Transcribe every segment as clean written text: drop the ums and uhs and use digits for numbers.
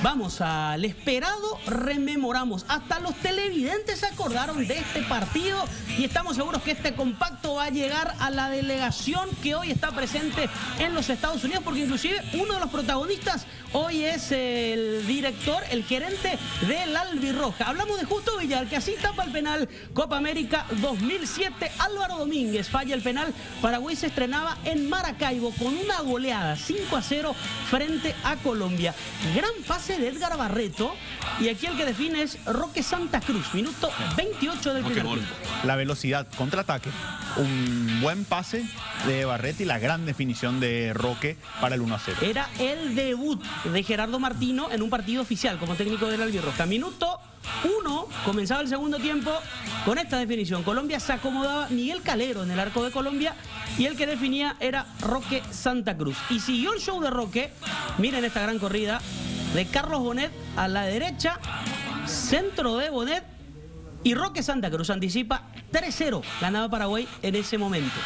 Vamos al esperado, rememoramos. Hasta los televidentes se acordaron de este partido y estamos seguros que este compacto va a llegar a la delegación que hoy está presente en los Estados Unidos, porque inclusive uno de los protagonistas hoy es el director, el gerente del Albirroja. Hablamos de Justo Villar, que así tapa el penal Copa América 2007. Álvaro Domínguez falla el penal. Paraguay se estrenaba en Maracaibo con una goleada 5-0 frente a Colombia. Gran pase de Edgar Barreto, y aquí el que define es Roque Santa Cruz, minuto 28 del primer tiempo. La velocidad, contraataque, un buen pase de Barreto y la gran definición de Roque para el 1-0. Era el debut de Gerardo Martino en un partido oficial como técnico del Albirroja. Minuto 1, comenzaba el segundo tiempo con esta definición. Colombia se acomodaba, Miguel Calero en el arco de Colombia, y el que definía era Roque Santa Cruz. Y siguió el show de Roque. Miren esta gran corrida de Carlos Bonet a la derecha, centro de Bonet, y Roque Santa Cruz anticipa 3-0, ganaba Paraguay en ese momento.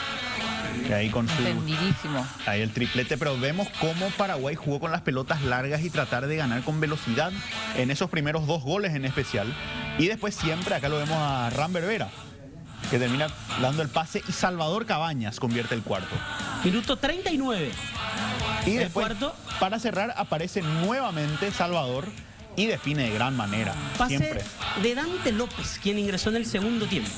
Y ahí con su, Entendidísimo. ahí el triplete, pero vemos cómo Paraguay jugó con las pelotas largas y tratar de ganar con velocidad en esos primeros 2 goles en especial. Y después siempre, acá lo vemos a Ramber Vera, que termina dando el pase, y Salvador Cabañas convierte el cuarto. Minuto 39. Y El después, cuarto. para cerrar, aparece nuevamente Salvador y define de gran manera. Pase Siempre. de Dante López, quien ingresó en el segundo tiempo.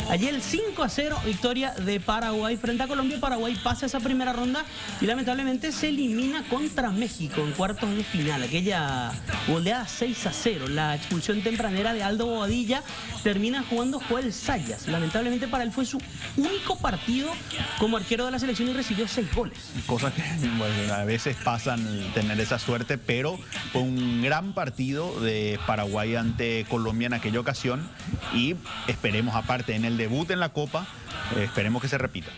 Allí el 5-0, victoria de Paraguay frente a Colombia. Paraguay pasa esa primera ronda y lamentablemente se elimina contra México en cuartos de final. Aquella goleada 6-0, la expulsión tempranera de Aldo Bobadilla, termina jugando Joel Sayas. Lamentablemente para él fue su único partido como arquero de la selección y recibió 6 goles. Cosas que bueno, a veces pasan tener esa suerte, pero fue un gran partido de Paraguay ante Colombia en aquella ocasión, y esperemos, aparte en el debut en la Copa, esperemos que se repita.